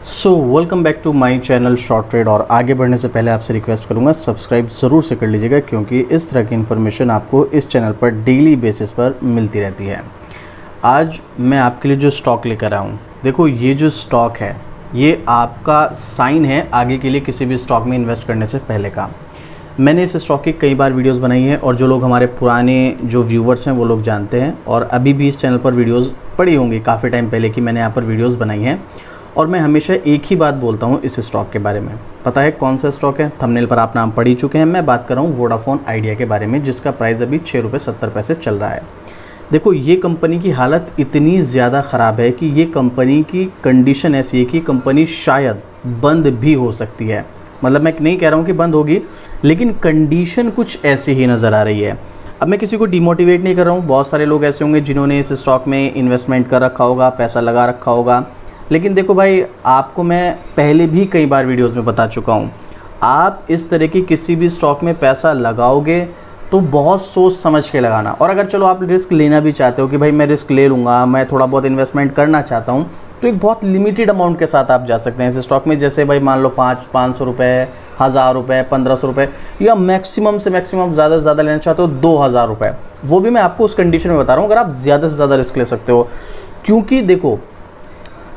So welcome back to my channel short trade. और आगे बढ़ने से पहले आपसे रिक्वेस्ट करूंगा सब्सक्राइब ज़रूर से कर लीजिएगा, क्योंकि इस तरह की इन्फॉर्मेशन आपको इस चैनल पर डेली बेसिस पर मिलती रहती है। आज मैं आपके लिए जो स्टॉक लेकर आया हूँ, देखो ये जो स्टॉक है ये आपका साइन है आगे के लिए किसी भी स्टॉक में इन्वेस्ट करने से पहले का। मैंने इस स्टॉक की कई बार वीडियोस बनाई हैं और जो लोग हमारे पुराने जो व्यूवर्स हैं वो लोग जानते हैं, और अभी भी इस चैनल पर वीडियोस पड़ी होंगी काफ़ी टाइम पहले की मैंने यहाँ पर वीडियोस बनाई हैं। और मैं हमेशा एक ही बात बोलता हूँ इस स्टॉक के बारे में। पता है कौन सा स्टॉक है? थंबनेल पर आप नाम पढ़ ही चुके हैं। मैं बात कर रहा हूँ वोडाफोन आइडिया के बारे में, जिसका प्राइस अभी 6 रुपये 70 पैसे चल रहा है। देखो ये कंपनी की हालत इतनी ज़्यादा ख़राब है कि ये कंपनी की कंडीशन ऐसी है कि कंपनी शायद बंद भी हो सकती है। मतलब मैं नहीं कह रहा हूँ कि बंद होगी, लेकिन कंडीशन कुछ ऐसी ही नज़र आ रही है। अब मैं किसी को डिमोटिवेट नहीं कर रहा हूँ, बहुत सारे लोग ऐसे होंगे जिन्होंने इस स्टॉक में इन्वेस्टमेंट कर रखा होगा, पैसा लगा रखा होगा। लेकिन देखो भाई, आपको मैं पहले भी कई बार वीडियोस में बता चुका हूँ, आप इस तरह की किसी भी स्टॉक में पैसा लगाओगे तो बहुत सोच समझ के लगाना। और अगर चलो आप रिस्क लेना भी चाहते हो कि भाई मैं रिस्क ले लूँगा, मैं थोड़ा बहुत इन्वेस्टमेंट करना चाहता हूँ, तो एक बहुत लिमिटेड अमाउंट के साथ आप जा सकते हैं इस स्टॉक में। जैसे भाई मान लो 500 रुपये, 1000 रुपये, 1500 रुपये, या मैक्सिमम से मैक्सिमम ज़्यादा से ज़्यादा लेना चाहते हो 2000 रुपये। वो भी मैं आपको उस कंडीशन में बता रहा हूँ अगर आप ज़्यादा से ज़्यादा रिस्क ले सकते हो। क्योंकि देखो,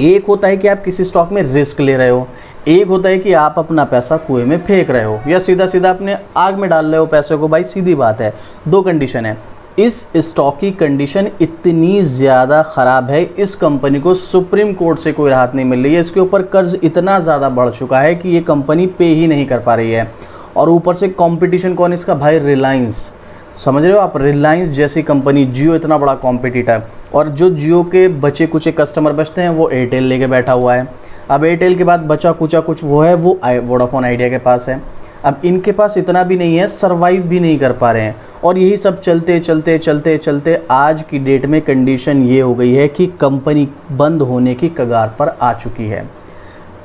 एक होता है कि आप किसी स्टॉक में रिस्क ले रहे हो, एक होता है कि आप अपना पैसा कुएं में फेंक रहे हो या सीधा सीधा अपने आग में डाल रहे हो पैसे को। भाई सीधी बात है, दो कंडीशन है। इस स्टॉक की कंडीशन इतनी ज़्यादा ख़राब है, इस कंपनी को सुप्रीम कोर्ट से कोई राहत नहीं मिल रही है। इसके ऊपर कर्ज इतना ज़्यादा बढ़ चुका है कि ये कंपनी पे ही नहीं कर पा रही है। और ऊपर से कंपटीशन कौन इसका? भाई रिलायंस। समझ रहे हो आप? रिलायंस जैसी कंपनी, जियो इतना बड़ा कॉम्पिटिटर, और जो जियो के बचे कुछ कस्टमर बचते हैं वो एयरटेल लेके बैठा हुआ है। अब एयरटेल के बाद बचा कुचा कुछ वो है वो वोडाफोन आइडिया के पास है। अब इनके पास इतना भी नहीं है, सरवाइव भी नहीं कर पा रहे हैं। और यही सब चलते चलते चलते चलते आज की डेट में कंडीशन ये हो गई है कि कंपनी बंद होने की कगार पर आ चुकी है।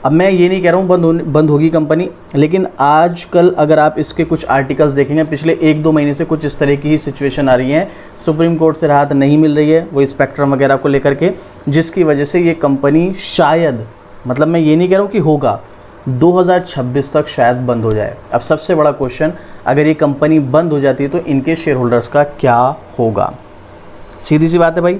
अब मैं ये नहीं कह रहा हूँ बंद होगी कंपनी, लेकिन आजकल अगर आप इसके कुछ आर्टिकल्स देखेंगे पिछले 1-2 महीने से कुछ इस तरह की ही सिचुएशन आ रही है। सुप्रीम कोर्ट से राहत नहीं मिल रही है वो स्पेक्ट्रम वगैरह को लेकर के, जिसकी वजह से ये कंपनी शायद, मतलब मैं ये नहीं कह रहा हूँ कि होगा, 2026 तक शायद बंद हो जाए। अब सबसे बड़ा क्वेश्चन, अगर ये कंपनी बंद हो जाती है तो इनके शेयर होल्डर्स का क्या होगा? सीधी सी बात है भाई,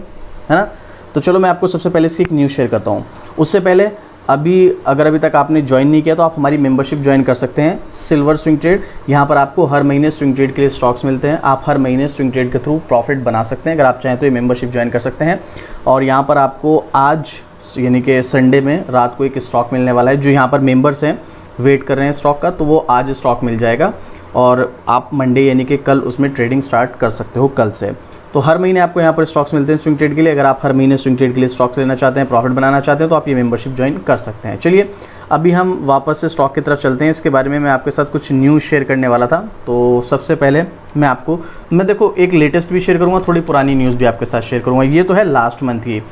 है ना? तो चलो मैं आपको सबसे पहले इसकी एक न्यूज़ शेयर करता हूँ। उससे पहले अगर अभी तक आपने ज्वाइन नहीं किया तो आप हमारी मेंबरशिप ज्वाइन कर सकते हैं, सिल्वर स्विंग ट्रेड। यहाँ पर आपको हर महीने स्विंग ट्रेड के लिए स्टॉक्स मिलते हैं। आप हर महीने स्विंग ट्रेड के थ्रू प्रॉफिट बना सकते हैं। अगर आप चाहें तो ये मेंबरशिप ज्वाइन कर सकते हैं। और यहाँ पर आपको आज यानी कि संडे में रात को एक स्टॉक मिलने वाला है। जो यहाँ पर मेंबर्स हैं वेट कर रहे हैं स्टॉक का, तो वो आज स्टॉक मिल जाएगा और आप मंडे यानी कि कल उसमें ट्रेडिंग स्टार्ट कर सकते हो कल से। तो हर महीने आपको यहाँ पर स्टॉक्स मिलते हैं स्विंग ट्रेड के लिए। अगर आप हर महीने स्विंग ट्रेड के लिए स्टॉक्स लेना चाहते हैं, प्रॉफिट बनाना चाहते हैं, तो आप ये मेंबरशिप ज्वाइन कर सकते हैं। चलिए अभी हम वापस से स्टॉक की तरफ चलते हैं। इसके बारे में मैं आपके साथ कुछ न्यूज़ शेयर करने वाला था। तो सबसे पहले मैं देखो एक लेटेस्ट भी शेयर करूँगा, थोड़ी पुरानी न्यूज़ भी आपके साथ शेयर करूँगा। ये तो है लास्ट मंथ की,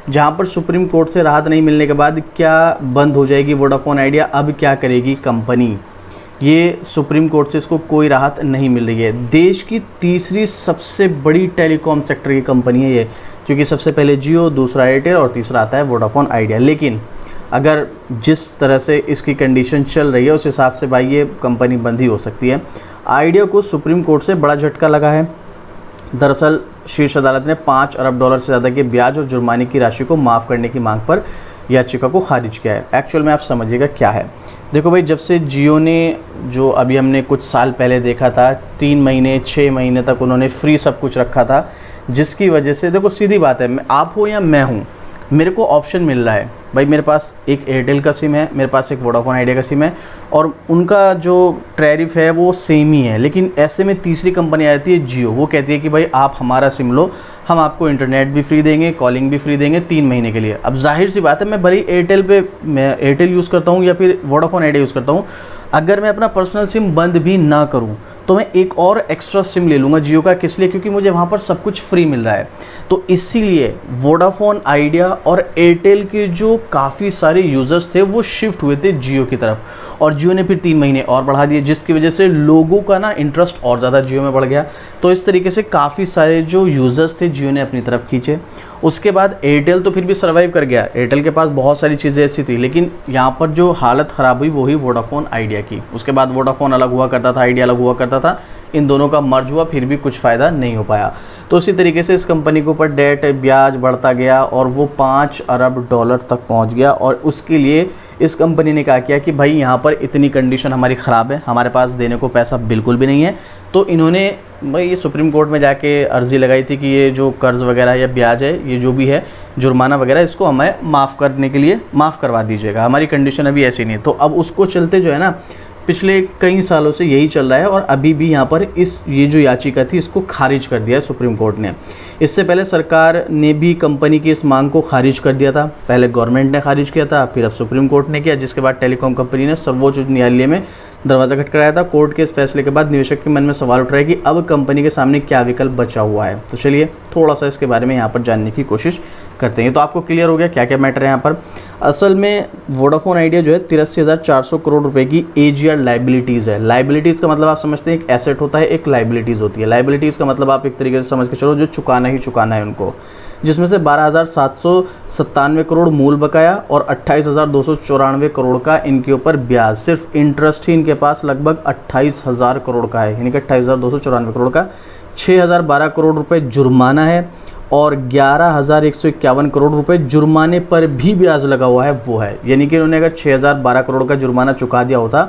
जहाँ पर सुप्रीम कोर्ट से राहत नहीं मिलने के बाद क्या बंद हो जाएगी वोडाफोन आइडिया। अब क्या करेगी कंपनी? ये सुप्रीम कोर्ट से इसको कोई राहत नहीं मिल रही है। देश की तीसरी सबसे बड़ी टेलीकॉम सेक्टर की कंपनी है ये, क्योंकि सबसे पहले जियो, दूसरा एयरटेल और तीसरा आता है वोडाफोन आइडिया। लेकिन अगर जिस तरह से इसकी कंडीशन चल रही है उस हिसाब से भाई ये कंपनी बंद ही हो सकती है। आइडिया को सुप्रीम कोर्ट से बड़ा झटका लगा है। दरअसल शीर्ष अदालत ने $5 अरब से ज़्यादा के ब्याज और जुर्माने की राशि को माफ़ करने की मांग पर याचिका को खारिज किया है। एक्चुअल में आप समझिएगा क्या है। देखो भाई, जब से जियो ने, जो अभी हमने कुछ साल पहले देखा था, 3 महीने 6 महीने तक उन्होंने फ्री सब कुछ रखा था, जिसकी वजह से देखो सीधी बात है, आप हो या मैं हूँ, मेरे को ऑप्शन मिल रहा है। भाई मेरे पास एक एयरटेल का सिम है, मेरे पास एक वोडाफोन आइडिया का सिम है, और उनका जो टैरिफ है वो सेम ही है। लेकिन ऐसे में तीसरी कंपनी आ जाती है जियो, वो कहती है कि भाई आप हमारा सिम लो, हम आपको इंटरनेट भी फ्री देंगे, कॉलिंग भी फ्री देंगे 3 महीने के लिए। अब जाहिर सी बात है, मैं भले मैं एयरटेल यूज़ करता हूँ या फिर वोडाफोन आइडिया यूज़ करता हूँ, अगर मैं अपना पर्सनल सिम बंद भी ना करूँ तो मैं एक और एक्स्ट्रा सिम ले लूँगा जियो का। किस लिए? क्योंकि मुझे वहाँ पर सब कुछ फ्री मिल रहा है। तो इसीलिए वोडाफोन आइडिया और एयरटेल के जो काफ़ी सारे यूज़र्स थे वो शिफ्ट हुए थे जियो की तरफ, और जियो ने फिर 3 महीने और बढ़ा दिए, जिसकी वजह से लोगों का ना इंटरेस्ट और ज़्यादा जियो में बढ़ गया। तो इस तरीके से काफ़ी सारे जो यूज़र्स थे जियो ने अपनी तरफ खींचे। उसके बाद एयरटेल तो फिर भी सर्वाइव कर गया, एयरटेल के पास बहुत सारी चीज़ें ऐसी थी, लेकिन यहाँ पर जो हालत ख़राब हुई वो ही वोडाफोन आइडिया की। उसके बाद वोडाफोन अलग हुआ करता था, आइडिया अलग हुआ करता था, इन दोनों का मर्ज हुआ, फिर भी कुछ फ़ायदा नहीं हो पाया। तो इसी तरीके से इस कंपनी के ऊपर डेट ब्याज बढ़ता गया और वो $5 अरब तक पहुंच गया। और उसके लिए इस कंपनी ने कहा किया कि भाई यहाँ पर इतनी कंडीशन हमारी ख़राब है, हमारे पास देने को पैसा बिल्कुल भी नहीं है। तो इन्होंने भाई ये सुप्रीम कोर्ट में जाके अर्ज़ी लगाई थी कि ये जो कर्ज़ वगैरह या ब्याज है, ये जो भी है जुर्माना वगैरह, इसको हमें माफ़ करने के लिए माफ़ करवा दीजिएगा, हमारी कंडीशन अभी ऐसी नहीं है। तो अब उसको चलते जो है ना पिछले कई सालों से यही चल रहा है, और अभी भी यहाँ पर ये जो याचिका थी इसको खारिज कर दिया है सुप्रीम कोर्ट ने। इससे पहले सरकार ने भी कंपनी की इस मांग को खारिज कर दिया था, पहले गवर्नमेंट ने खारिज किया था, फिर अब सुप्रीम कोर्ट ने किया, जिसके बाद टेलीकॉम कंपनी ने सर्वोच्च न्यायालय में दरवाज़ा खटखटाया था। कोर्ट के इस फैसले के बाद निवेशक के मन में सवाल उठ रहा है कि अब कंपनी के सामने क्या विकल्प बचा हुआ है। तो चलिए थोड़ा सा इसके बारे में यहाँ पर जानने की कोशिश करते हैं। तो आपको क्लियर हो गया क्या क्या मैटर है यहाँ पर। असल में वोडाफोन आइडिया जो है 83,400 करोड़ रुपए की एजीआर लाइबिलिटीज़ है। लाइबिलिटीज़ का मतलब आप समझते हैं एक एसेट होता है, एक लाइबिलिटीज़ होती है। लाइबिलिटीज़ का मतलब आप एक तरीके से समझ के चलो जो चुकाना ही चुकाना है उनको, जिसमें से 12,797 करोड़ मूल बकाया और 28,294 करोड़ का इनके ऊपर ब्याज। सिर्फ इंटरेस्ट ही इनके पास लगभग 28,000 करोड़ का है, यानी कि 28,294 करोड़ का। 6,012 करोड़ रुपए जुर्माना है और 11,151 करोड़ रुपए जुर्माने पर भी ब्याज लगा हुआ है वो है। यानी कि इन्होंने अगर 6,012 करोड़ का जुर्माना चुका दिया होता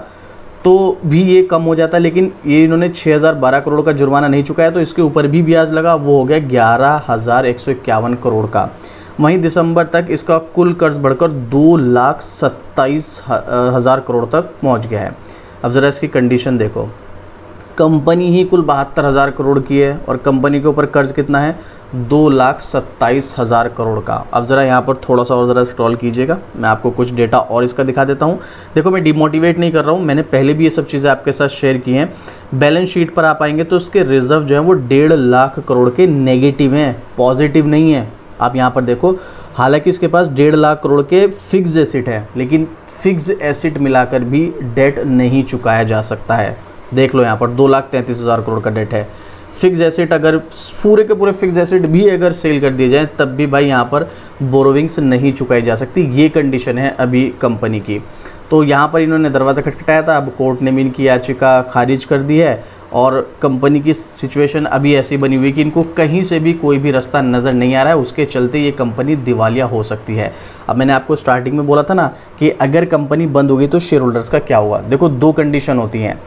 तो भी ये कम हो जाता, लेकिन ये इन्होंने 6,012 करोड़ का जुर्माना नहीं चुकाया, तो इसके ऊपर भी ब्याज लगा, वो हो गया 11,151 करोड़ का। वहीं दिसंबर तक इसका कुल कर्ज बढ़कर 2,27,000 करोड़ तक पहुंच गया है। अब ज़रा इसकी कंडीशन देखो, कंपनी ही कुल 72,000 करोड़ की है और कंपनी के ऊपर कर्ज कितना है 2,27,000 करोड़ का। अब ज़रा यहाँ पर थोड़ा सा और ज़रा स्क्रॉल कीजिएगा, मैं आपको कुछ डेटा और इसका दिखा देता हूँ। देखो मैं डिमोटिवेट नहीं कर रहा हूँ, मैंने पहले भी ये सब चीज़ें आपके साथ शेयर की हैं। बैलेंस शीट पर आप आएंगे तो उसके रिजर्व जो है वो 1.5 लाख करोड़ के नेगेटिव हैं, पॉजिटिव नहीं है। आप यहाँ पर देखो, हालांकि इसके पास 1.5 लाख करोड़ के फिक्स एसेट है, लेकिन फिक्स एसेट मिलाकर भी डेट नहीं चुकाया जा सकता है। देख लो यहाँ पर 2,33,000 करोड़ का डेट है। फिक्स एसेट अगर पूरे के पूरे फिक्स एसेट भी अगर सेल कर दिए जाएँ तब भी भाई यहाँ पर बोरोविंग्स नहीं चुकाई जा सकती, ये कंडीशन है अभी कंपनी की। तो यहाँ पर इन्होंने दरवाज़ा खटखटाया था, अब कोर्ट ने भी इनकी याचिका खारिज कर दी है और कंपनी की सिचुएशन अभी ऐसी बनी हुई कि इनको कहीं से भी कोई भी रास्ता नज़र नहीं आ रहा है, उसके चलते ये कंपनी दिवालिया हो सकती है। अब मैंने आपको स्टार्टिंग में बोला था ना कि अगर कंपनी बंद होगी तो शेयर होल्डर्स का क्या हुआ। देखो 2 कंडीशन होती हैं।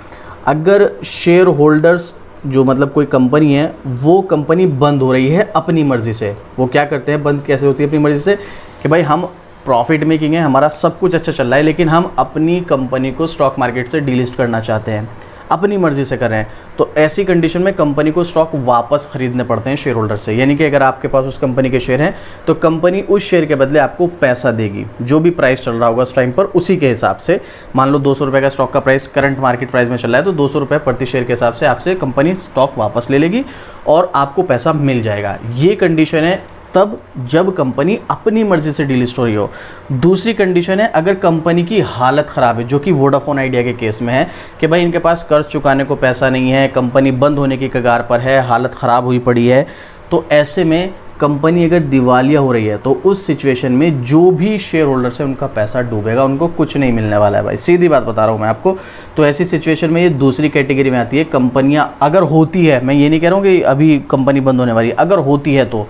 अगर शेयर होल्डर्स जो मतलब कोई कंपनी है वो कंपनी बंद हो रही है अपनी मर्ज़ी से, वो क्या करते हैं, बंद कैसे होती है अपनी मर्ज़ी से, कि भाई हम प्रॉफिट मेकिंग है, हमारा सब कुछ अच्छा चल रहा है, लेकिन हम अपनी कंपनी को स्टॉक मार्केट से डीलिस्ट करना चाहते हैं, अपनी मर्ज़ी से कर रहे हैं। तो ऐसी कंडीशन में कंपनी को स्टॉक वापस खरीदने पड़ते हैं शेयर होल्डर से। यानी कि अगर आपके पास उस कंपनी के शेयर हैं तो कंपनी उस शेयर के बदले आपको पैसा देगी, जो भी प्राइस चल रहा होगा उस टाइम पर उसी के हिसाब से। मान लो 200 रुपये का स्टॉक का प्राइस करंट मार्केट प्राइस में चल रहा है तो 200 रुपये प्रति शेयर के हिसाब से आपसे कंपनी स्टॉक वापस ले लेगी और आपको पैसा मिल जाएगा। ये कंडीशन है तब जब कंपनी अपनी मर्जी से डीलिस्ट हो रही हो। दूसरी कंडीशन है अगर कंपनी की हालत ख़राब है, जो कि वोडाफोन आइडिया के केस में है कि भाई इनके पास कर्ज चुकाने को पैसा नहीं है, कंपनी बंद होने की कगार पर है, हालत ख़राब हुई पड़ी है। तो ऐसे में कंपनी अगर दिवालिया हो रही है तो उस सिचुएशन में जो भी शेयर होल्डर्स है उनका पैसा डूबेगा, उनको कुछ नहीं मिलने वाला है भाई, सीधी बात बता रहा हूँ मैं आपको। तो ऐसी सिचुएशन में ये दूसरी कैटेगरी में आती है। कंपनियाँ अगर होती है, मैं ये नहीं कह रहा हूँ कि अभी कंपनी बंद होने वाली है, अगर होती है तो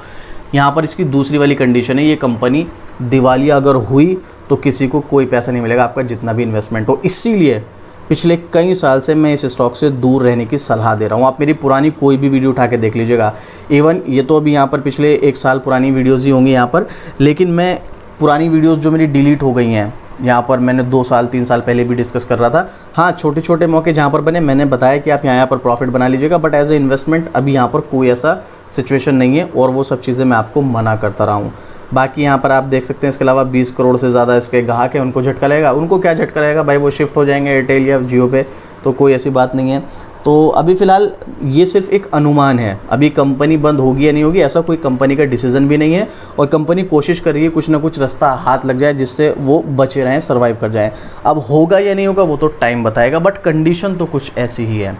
यहाँ पर इसकी दूसरी वाली कंडीशन है, ये कंपनी दिवालिया अगर हुई तो किसी को कोई पैसा नहीं मिलेगा, आपका जितना भी इन्वेस्टमेंट हो। इसीलिए पिछले कई साल से मैं इस स्टॉक से दूर रहने की सलाह दे रहा हूँ। आप मेरी पुरानी कोई भी वीडियो उठा के देख लीजिएगा, इवन ये तो अभी यहाँ पर पिछले 1 साल पुरानी वीडियोज़ ही होंगी यहाँ पर, लेकिन मैं पुरानी वीडियोज़ जो मेरी डिलीट हो गई हैं यहाँ पर मैंने 2 साल 3 साल पहले भी डिस्कस कर रहा था। हाँ, छोटे छोटे मौके जहाँ पर बने मैंने बताया कि आप यहाँ पर प्रॉफिट बना लीजिएगा, बट एज ए इन्वेस्टमेंट अभी यहाँ पर कोई ऐसा सिचुएशन नहीं है और वो सब चीज़ें मैं आपको मना करता रहा हूँ। बाकी यहाँ पर आप देख सकते हैं इसके अलावा 20 करोड़ से ज़्यादा इसके ग्राहक हैं, उनको झटका लगेगा। उनको क्या झटका लगेगा भाई, वो शिफ्ट हो जाएंगे एयरटेल या जियो पे, तो कोई ऐसी बात नहीं है। तो अभी फ़िलहाल ये सिर्फ एक अनुमान है, अभी कंपनी बंद होगी या नहीं होगी ऐसा कोई कंपनी का डिसीज़न भी नहीं है, और कंपनी कोशिश कर रही है कुछ ना कुछ रास्ता हाथ लग जाए जिससे वो बचे रहें, सर्वाइव कर जाएँ। अब होगा या नहीं होगा वो तो टाइम बताएगा, बट कंडीशन तो कुछ ऐसी ही है।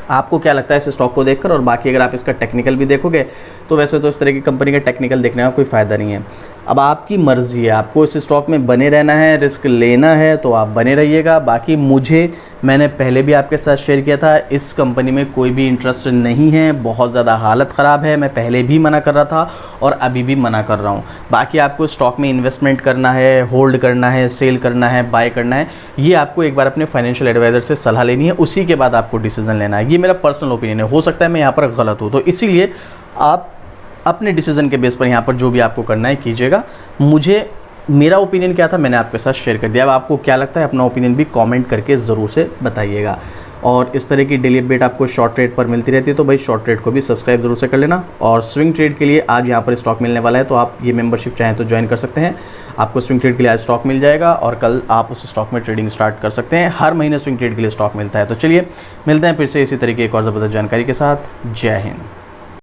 आपको क्या लगता है इस स्टॉक को देखकर? और बाकी अगर आप इसका टेक्निकल भी देखोगे तो वैसे तो इस तरह की कंपनी का टेक्निकल देखने का कोई फ़ायदा नहीं है। अब आपकी मर्ज़ी है, आपको इस स्टॉक में बने रहना है, रिस्क लेना है तो आप बने रहिएगा। बाकी मैंने पहले भी आपके साथ शेयर किया था, इस कंपनी में कोई भी इंटरेस्ट नहीं है, बहुत ज़्यादा हालत ख़राब है। मैं पहले भी मना कर रहा था और अभी भी मना कर रहा हूँ। बाकी आपको स्टॉक में इन्वेस्टमेंट करना है, होल्ड करना है, सेल करना है, बाय करना है, ये आपको एक बार अपने फाइनेंशियल एडवाइज़र से सलाह लेनी है, उसी के बाद आपको डिसीजन लेना है। ये मेरा पर्सनल ओपिनियन है, हो सकता है मैं यहाँ पर गलत हूँ, तो इसीलिए आप अपने डिसीजन के बेस पर यहाँ पर जो भी आपको करना है कीजिएगा। मेरा ओपिनियन क्या था मैंने आपके साथ शेयर कर दिया। अब आपको क्या लगता है अपना ओपिनियन भी कमेंट करके ज़रूर से बताइएगा। और इस तरह की डेली अपडेट आपको शॉर्ट ट्रेड पर मिलती रहती है, तो भाई शॉर्ट ट्रेड को भी सब्सक्राइब ज़रूर से कर लेना। और स्विंग ट्रेड के लिए आज यहाँ पर स्टॉक मिलने वाला है, तो आप ये मेंबरशिप चाहें तो ज्वाइन कर सकते हैं। आपको स्विंग ट्रेड के लिए आज स्टॉक मिल जाएगा और कल आप उस स्टॉक में ट्रेडिंग स्टार्ट कर सकते हैं। हर महीने स्विंग ट्रेड के लिए स्टॉक मिलता है। तो चलिए मिलते हैं फिर से इसी तरीके एक और ज़बरदस्त जानकारी के साथ। जय हिंद।